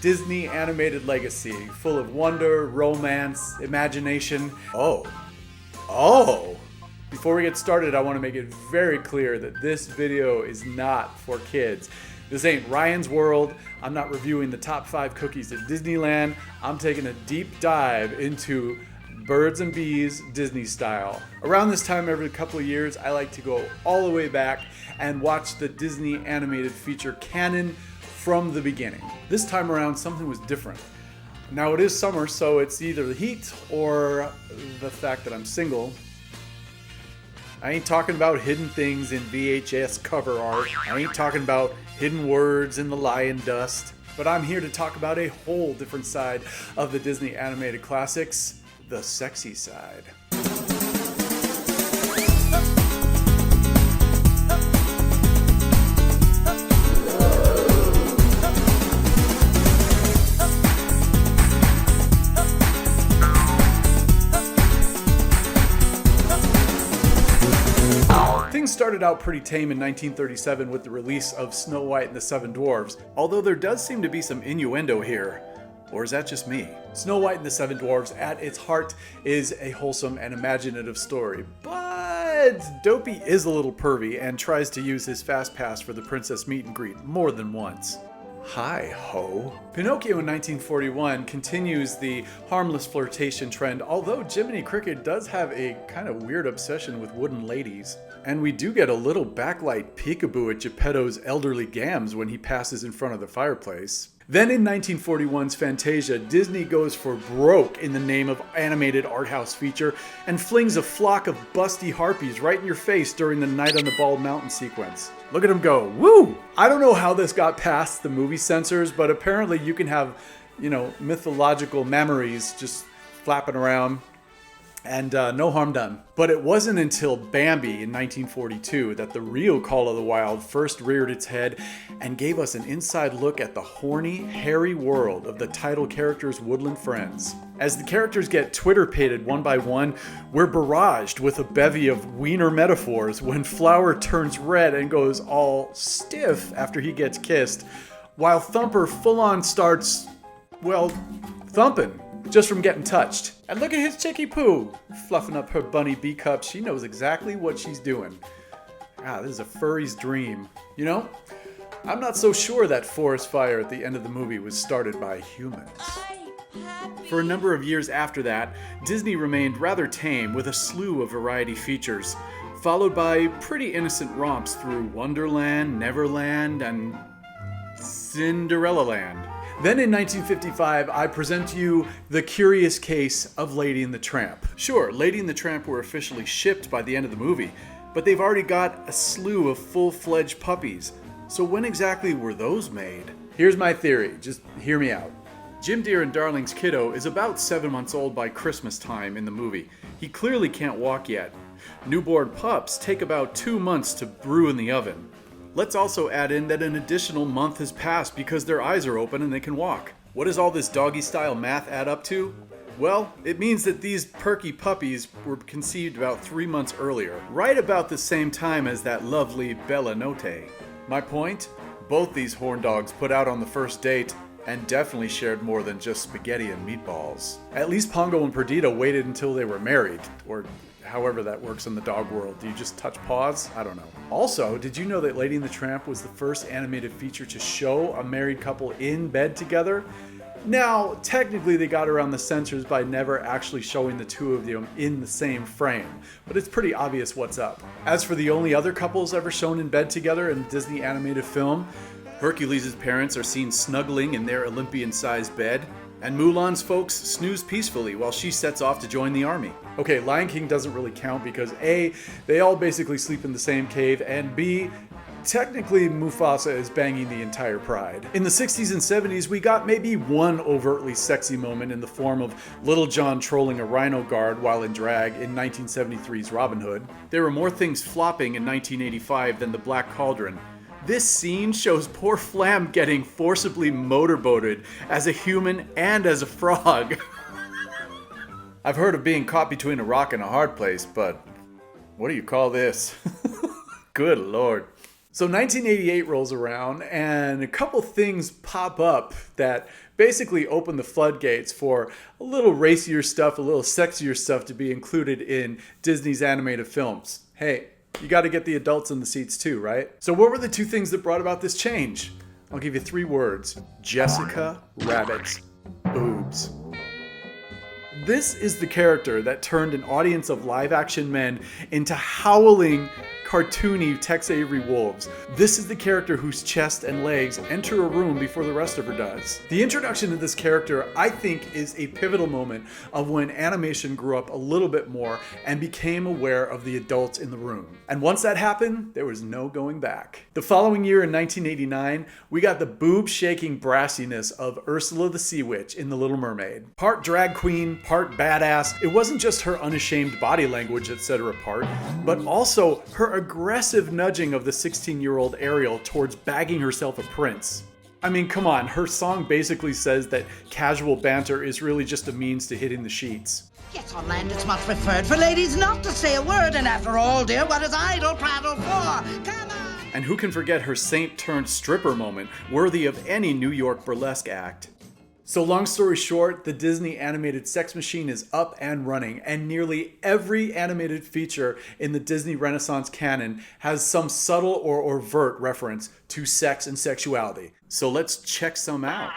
Disney animated legacy, full of wonder, romance, imagination. Oh. Before we get started, I want to make it very clear that this video is not for kids. This ain't Ryan's World. I'm not reviewing the top 5 cookies at Disneyland. I'm taking a deep dive into Birds and Bees Disney style. Around this time every couple of years, I like to go all the way back and watch the Disney animated feature canon from the beginning. This time around, something was different. Now it is summer, so it's either the heat or the fact that I'm single. I ain't talking about hidden things in VHS cover art. I ain't talking about hidden words in the lion dust. But I'm here to talk about a whole different side of the Disney animated classics, the sexy side. Things started out pretty tame in 1937 with the release of Snow White and the Seven Dwarfs, although there does seem to be some innuendo here. Or is that just me? Snow White and the Seven Dwarfs, at its heart, is a wholesome and imaginative story, but Dopey is a little pervy and tries to use his fast pass for the princess meet and greet more than once. Hi ho. Pinocchio in 1941 continues the harmless flirtation trend, although Jiminy Cricket does have a kind of weird obsession with wooden ladies. And we do get a little backlight peekaboo at Geppetto's elderly gams when he passes in front of the fireplace. Then in 1941's Fantasia, Disney goes for broke in the name of animated art house feature and flings a flock of busty harpies right in your face during the Night on the Bald Mountain sequence. Look at them go, woo! I don't know how this got past the movie censors, but apparently you can have, mythological memories just flapping around and no harm done. But it wasn't until Bambi in 1942 that the real Call of the Wild first reared its head and gave us an inside look at the horny, hairy world of the title character's woodland friends. As the characters get Twitter-pated one by one, we're barraged with a bevy of wiener metaphors when Flower turns red and goes all stiff after he gets kissed, while Thumper full-on starts, thumping just from getting touched. And look at his chickie poo, fluffing up her bunny bee cup. She knows exactly what she's doing. This is a furry's dream. I'm not so sure that forest fire at the end of the movie was started by humans. For a number of years after that, Disney remained rather tame with a slew of variety features, followed by pretty innocent romps through Wonderland, Neverland, and Cinderella Land. Then in 1955, I present to you the curious case of Lady and the Tramp. Sure, Lady and the Tramp were officially shipped by the end of the movie, but they've already got a slew of full-fledged puppies. So when exactly were those made? Here's my theory, just hear me out. Jim Deere and Darling's kiddo is about 7 months old by Christmas time in the movie. He clearly can't walk yet. Newborn pups take about 2 months to brew in the oven. Let's also add in that an additional month has passed because their eyes are open and they can walk. What does all this doggy-style math add up to? Well, it means that these perky puppies were conceived about 3 months earlier, right about the same time as that lovely Bella Notte. My point? Both these horn dogs put out on the first date and definitely shared more than just spaghetti and meatballs. At least Pongo and Perdita waited until they were married, or however that works in the dog world. Do you just touch paws? I don't know. Also, did you know that Lady and the Tramp was the first animated feature to show a married couple in bed together? Now, technically they got around the censors by never actually showing the two of them in the same frame, but it's pretty obvious what's up. As for the only other couples ever shown in bed together in Disney animated film, Hercules' parents are seen snuggling in their Olympian-sized bed, and Mulan's folks snooze peacefully while she sets off to join the army. Okay, Lion King doesn't really count because A, they all basically sleep in the same cave, and B, technically Mufasa is banging the entire pride. In the 60s and 70s, we got maybe one overtly sexy moment in the form of Little John trolling a rhino guard while in drag in 1973's Robin Hood. There were more things flopping in 1985 than the Black Cauldron. This scene shows poor Flam getting forcibly motorboated as a human and as a frog. I've heard of being caught between a rock and a hard place, but what do you call this? Good lord. So 1988 rolls around and a couple things pop up that basically open the floodgates for a little racier stuff, a little sexier stuff to be included in Disney's animated films. Hey, you got to get the adults in the seats too, right? So what were the two things that brought about this change? I'll give you 3 words. Jessica Rabbit's boobs. This is the character that turned an audience of live-action men into howling, cartoony Tex Avery wolves. This is the character whose chest and legs enter a room before the rest of her does. The introduction of this character, I think, is a pivotal moment of when animation grew up a little bit more and became aware of the adults in the room. And once that happened, there was no going back. The following year in 1989, we got the boob-shaking brassiness of Ursula the Sea Witch in The Little Mermaid. Part drag queen, part badass. It wasn't just her unashamed body language that set her apart, but also her aggressive nudging of the 16-year-old Ariel towards bagging herself a prince. I mean, come on, her song basically says that casual banter is really just a means to hitting the sheets. Yes, on land it's much preferred for ladies not to say a word, and after all, dear, what is idle prattle for? Come on! And who can forget her saint-turned-stripper moment, worthy of any New York burlesque act? So long story short, the Disney animated sex machine is up and running, and nearly every animated feature in the Disney Renaissance canon has some subtle or overt reference to sex and sexuality. So let's check some out,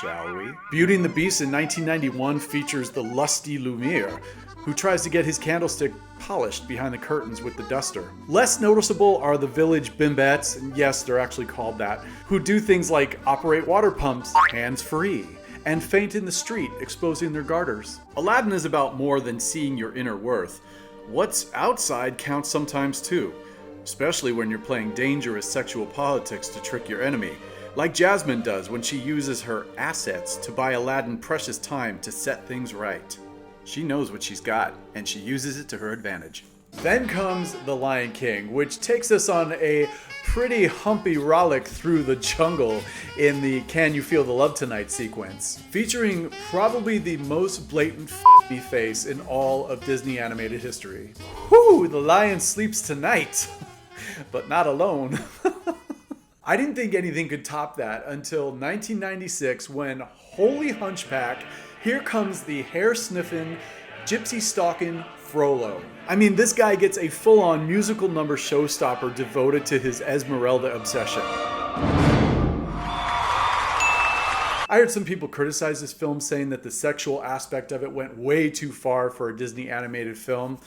shall we? Beauty and the Beast in 1991 features the lusty Lumiere, who tries to get his candlestick polished behind the curtains with the duster. Less noticeable are the village bimbettes, and yes, they're actually called that, who do things like operate water pumps hands-free, and faint in the street, exposing their garters. Aladdin is about more than seeing your inner worth. What's outside counts sometimes too, especially when you're playing dangerous sexual politics to trick your enemy, like Jasmine does when she uses her assets to buy Aladdin precious time to set things right. She knows what she's got, and she uses it to her advantage. Then comes The Lion King, which takes us on a pretty humpy rollick through the jungle in the Can You Feel the Love Tonight sequence, featuring probably the most blatant f***y face in all of Disney animated history. Whoo, the lion sleeps tonight, but not alone. I didn't think anything could top that until 1996 when, holy hunchback, here comes the hair-sniffing, gypsy-stalking Frollo. I mean, this guy gets a full-on musical number showstopper devoted to his Esmeralda obsession. I heard some people criticize this film, saying that the sexual aspect of it went way too far for a Disney animated film.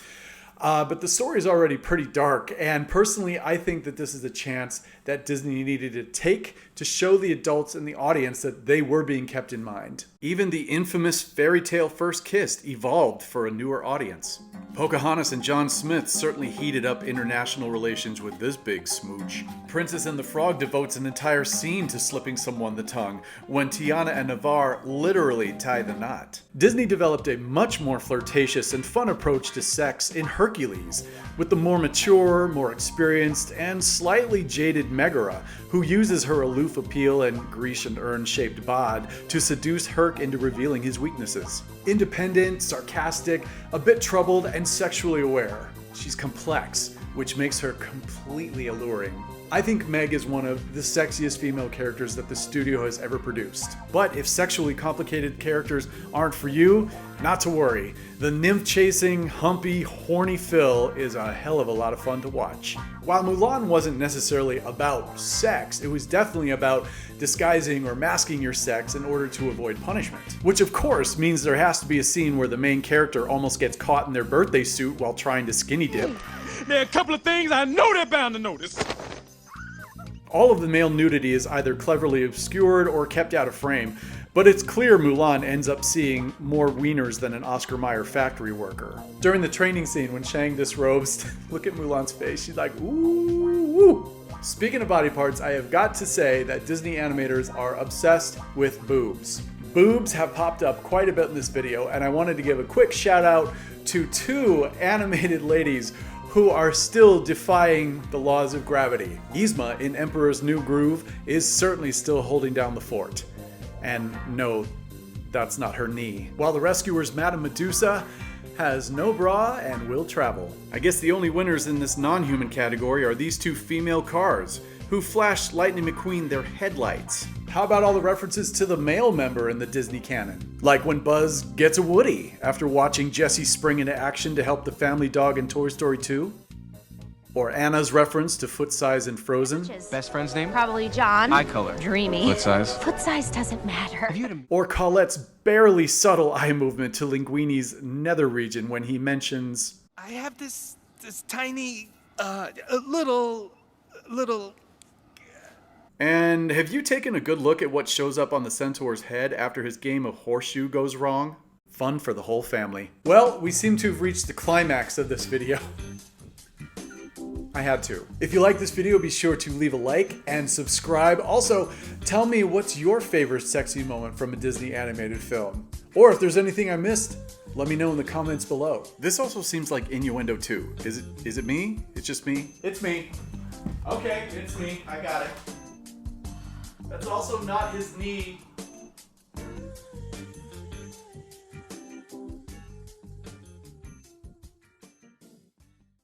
But the story is already pretty dark, and personally I think that this is a chance that Disney needed to take to show the adults in the audience that they were being kept in mind. Even the infamous fairy tale First Kiss evolved for a newer audience. Pocahontas and John Smith certainly heated up international relations with this big smooch. Princess and the Frog devotes an entire scene to slipping someone the tongue, when Tiana and Navarre literally tie the knot. Disney developed a much more flirtatious and fun approach to sex in Hercules, with the more mature, more experienced, and slightly jaded Megara, who uses her aloof appeal and Grecian urn-shaped bod to seduce Herc into revealing his weaknesses. Independent, sarcastic, a bit troubled, and sexually aware. She's complex, which makes her completely alluring. I think Meg is one of the sexiest female characters that the studio has ever produced. But if sexually complicated characters aren't for you, not to worry. The nymph-chasing, humpy, horny Phil is a hell of a lot of fun to watch. While Mulan wasn't necessarily about sex, it was definitely about disguising or masking your sex in order to avoid punishment. Which of course means there has to be a scene where the main character almost gets caught in their birthday suit while trying to skinny dip. There are a couple of things I know they're bound to notice. All of the male nudity is either cleverly obscured or kept out of frame, but it's clear Mulan ends up seeing more wieners than an Oscar Mayer factory worker. During the training scene when Shang disrobes, look at Mulan's face, she's like, ooh, ooh. Speaking of body parts, I have got to say that Disney animators are obsessed with boobs. Boobs have popped up quite a bit in this video, and I wanted to give a quick shout out to 2 animated ladies who are still defying the laws of gravity. Yzma in Emperor's New Groove is certainly still holding down the fort. And no, that's not her knee. While the rescuers Madame Medusa, has no bra and will travel. I guess the only winners in this non-human category are these two female cars, who flash Lightning McQueen their headlights. How about all the references to the male member in the Disney canon? Like when Buzz gets a Woody after watching Jessie spring into action to help the family dog in Toy Story 2? Or Anna's reference to foot size in Frozen? Best friend's name? Probably John. Eye color. Dreamy. Foot size? Foot size doesn't matter. Or Colette's barely subtle eye movement to Linguini's nether region when he mentions, I have this tiny, little... And have you taken a good look at what shows up on the Centaur's head after his game of horseshoe goes wrong? Fun for the whole family. Well, we seem to have reached the climax of this video. I had to. If you like this video, be sure to leave a like and subscribe. Also, tell me what's your favorite sexy moment from a Disney animated film. Or if there's anything I missed, let me know in the comments below. This also seems like innuendo too. Is it me? It's just me? It's me. Okay, it's me. I got it. That's also not his knee.